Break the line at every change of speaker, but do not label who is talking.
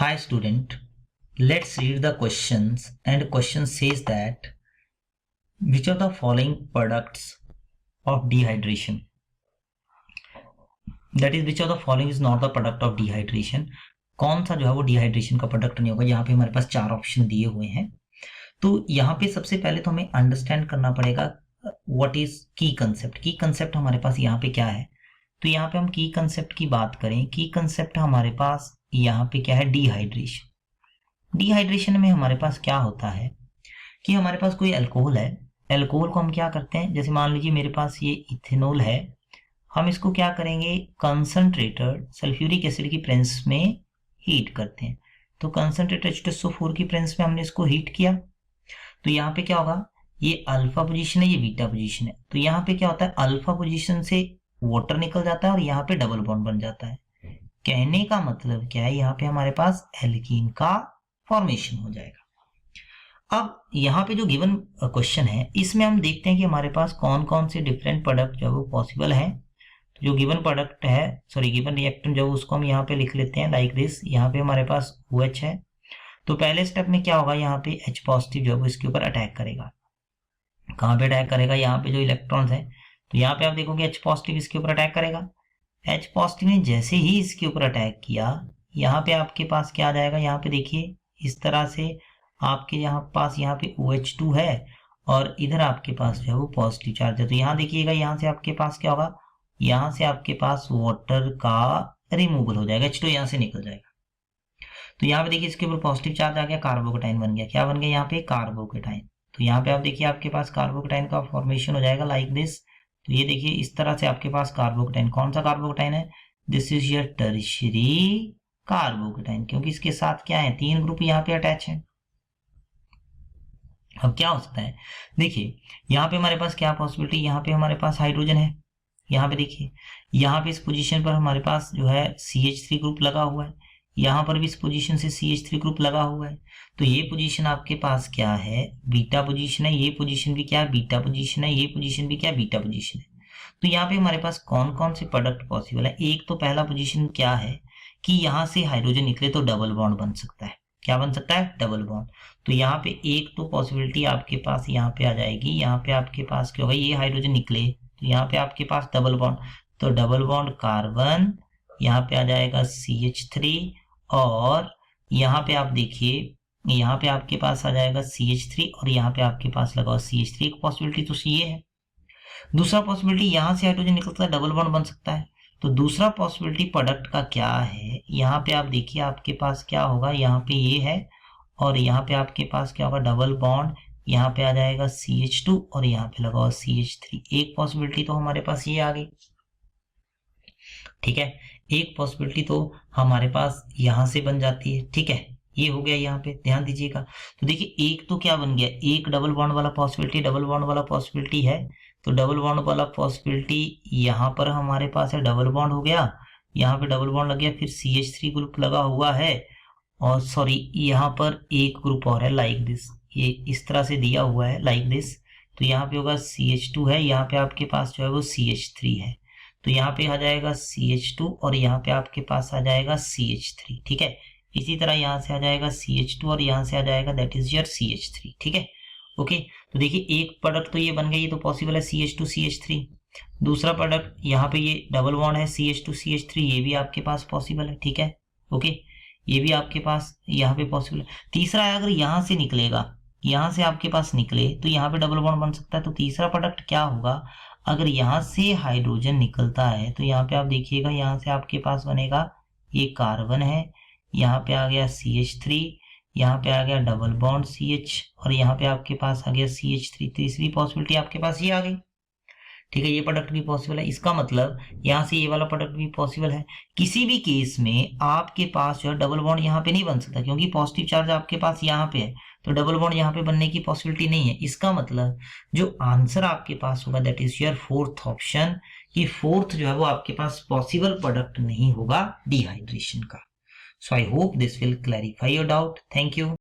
Hi student, let's read the questions, and question says that which of the following products of dehydration, that is which of the following is not the product of dehydration, कौन सा जो है वो dehydration का product नहीं होगा। यहाँ पे हमारे पास चार ऑप्शन दिए हुए हैं। तो यहाँ पे सबसे पहले तो हमें अंडरस्टैंड करना पड़ेगा व्हाट इज की कंसेप्ट। की कंसेप्ट हमारे पास यहाँ पे क्या है, तो यहाँ पे हम की कंसेप्ट की बात करें, की कंसेप्ट हमारे पास यहाँ पे क्या है, डिहाइड्रेशन। डिहाइड्रेशन में हमारे पास क्या होता है कि हमारे पास कोई अल्कोहल है, अल्कोहल को हम क्या करते हैं, जैसे मान लीजिए मेरे पास ये इथेनॉल है, हम इसको क्या करेंगे, कंसंट्रेटेड सल्फ्यूरिक एसिड की प्रेजेंस में हीट करते हैं। तो कंसंट्रेटेड H2SO4 की प्रेजेंस में हमने इसको हीट किया, तो यहाँ पे क्या होगा, ये अल्फा पोजीशन है, ये बीटा पोजीशन है। तो यहाँ पे क्या होता है, अल्फा पोजीशन से वाटर निकल जाता है और यहाँ पे डबल बॉन्ड बन जाता है। कहने का मतलब क्या है, यहाँ पे हमारे पास एल्कीन का फॉर्मेशन हो जाएगा। अब यहाँ पे जो गिवन क्वेश्चन है इसमें हम देखते हैं कि हमारे पास कौन कौन से डिफरेंट प्रोडक्ट जो वो पॉसिबल है। तो जो गिवन प्रोडक्ट है, सॉरी गिवन रिएक्टेंट जो उसको हम यहाँ पे लिख लेते हैं लाइक दिस। यहाँ पे हमारे पास OH है, तो पहले स्टेप में क्या होगा, यहाँ पे H पॉजिटिव जो है वो इसके ऊपर अटैक करेगा। कहाँ पे अटैक करेगा, यहाँ पे जो इलेक्ट्रॉन्स है, तो यहाँ पे आप देखोगे H पॉजिटिव इसके ऊपर अटैक करेगा। H पॉजिटिव ने जैसे ही इसके ऊपर अटैक किया, यहाँ पे आपके पास क्या आ जाएगा, यहाँ पे देखिए इस तरह से आपके यहाँ पास यहाँ पे OH2 है और इधर आपके पास जो है वो पॉजिटिव चार्ज है। तो यहाँ देखिएगा, यहाँ से आपके पास क्या होगा, यहाँ से आपके पास वाटर का रिमूवल हो जाएगा, H2 यहाँ से निकल जाएगा। तो यहाँ पे देखिए इसके ऊपर पॉजिटिव चार्ज आ गया, कार्बोकेटाइन बन गया। क्या बन गया, यहाँ पे कार्बोकेटाइन। तो यहाँ पे आप देखिए आपके पास कार्बोकेटाइन का फॉर्मेशन हो जाएगा लाइक दिस। तो ये देखिए इस तरह से आपके पास कार्बोकेटाइन, कौन सा कार्बोकेटाइन है, this is your tertiary carbocation, क्योंकि इसके साथ क्या है, तीन ग्रुप यहाँ पे अटैच है। अब क्या हो सकता है, देखिए यहाँ पे हमारे पास क्या पॉसिबिलिटी, यहाँ पे हमारे पास हाइड्रोजन है, यहाँ पे देखिए यहाँ पे इस पोजीशन पर हमारे पास जो है CH3 ग्रुप लगा हुआ है, यहाँ पर भी इस पोजीशन से CH3 ग्रुप लगा हुआ है। तो ये पोजीशन आपके पास क्या है, बीटा पोजीशन है, ये पोजीशन भी क्या है, बीटा पोजीशन है, ये पोजीशन भी क्या है, बीटा पोजीशन है। तो यहाँ पे हमारे पास कौन कौन से प्रोडक्ट पॉसिबल है। एक तो पहला पोजीशन क्या है कि यहाँ से हाइड्रोजन निकले तो डबल बॉन्ड बन सकता है। क्या बन सकता है, डबल बॉन्ड। तो यहाँ पे एक तो पॉसिबिलिटी आपके पास यहाँ पे आ जाएगी, यहाँ पे आपके पास क्या होगा, ये हाइड्रोजन निकले तो यहाँ पे आपके पास डबल बॉन्ड, तो डबल बॉन्ड कार्बन, यहाँ पे आ जाएगा CH3 और यहाँ पे आप देखिए यहाँ पे आपके पास आ जाएगा CH3 और यहाँ पे आपके पास लगा CH3। एक पॉसिबिलिटी तो ये है। दूसरा पॉसिबिलिटी यहाँ से हाइड्रोजन निकलता है, डबल बॉन्ड बन सकता है। तो दूसरा पॉसिबिलिटी प्रोडक्ट का क्या है, यहाँ पे आप देखिए आपके पास क्या होगा, यहाँ पे ये है और यहाँ पे आपके पास क्या होगा, डबल बॉन्ड, यहाँ पे आ जाएगा CH2 और यहाँ पे लगा CH3। एक पॉसिबिलिटी तो हमारे पास ये आ गई, ठीक है। एक पॉसिबिलिटी तो हमारे पास यहाँ से बन जाती है, ठीक है, ये हो गया। यहाँ पे ध्यान दीजिएगा, तो देखिए एक तो क्या बन गया, एक डबल बॉन्ड वाला पॉसिबिलिटी, डबल बॉन्ड वाला पॉसिबिलिटी है। तो डबल बॉन्ड वाला पॉसिबिलिटी यहाँ पर हमारे पास है, डबल बॉन्ड हो गया, यहाँ पे डबल बॉन्ड लग गया, फिर CH3 ग्रुप लगा हुआ है और सॉरी यहाँ पर एक ग्रुप और है लाइक दिस, ये इस तरह से दिया हुआ है लाइक दिस। तो यहाँ पे होगा CH2 है, यहाँ पे आपके पास जो है वो CH3 है। तो यहाँ पे आ जाएगा CH2 और यहाँ पे आपके पास आ जाएगा CH3, ठीक है। इसी तरह यहाँ से आ जाएगा CH2 और यहाँ से आ जाएगा दैट इज योर CH3, ठीक है, ओके। तो देखिए एक प्रोडक्ट तो ये बन गया, ये तो पॉसिबल है CH2 CH3। दूसरा प्रोडक्ट यहाँ पे ये डबल बॉन्ड है CH2 CH3, ये भी आपके पास पॉसिबल है, ठीक है, ओके, ये भी आपके पास यहाँ पे पॉसिबल है। तीसरा है, अगर यहाँ से निकलेगा, यहाँ से आपके पास निकले तो यहाँ पे डबल बॉन्ड बन सकता है। तो तीसरा प्रोडक्ट क्या होगा, अगर यहाँ से हाइड्रोजन निकलता है तो यहाँ पे आप देखिएगा, यहाँ से आपके पास बनेगा, ये कार्बन है, यहाँ पे आ गया CH3, यहाँ पे आ गया डबल बॉन्ड CH और यहाँ पे आपके पास आ गया CH3। तीसरी पॉसिबिलिटी आपके पास ये आ गई, ठीक है, ये प्रोडक्ट भी पॉसिबल है। इसका मतलब यहाँ से ये वाला प्रोडक्ट भी पॉसिबल है। किसी भी केस में आपके पास जो है डबल बॉन्ड यहाँ पे नहीं बन सकता, क्योंकि पॉजिटिव चार्ज आपके पास यहाँ पे है, तो डबल बॉन्ड यहाँ पे बनने की पॉसिबिलिटी नहीं है। इसका मतलब जो आंसर आपके पास होगा that is your fourth option, कि फोर्थ जो है वो आपके पास पॉसिबल प्रोडक्ट नहीं होगा डिहाइड्रेशन का। So I hope this will clarify your doubt. Thank you.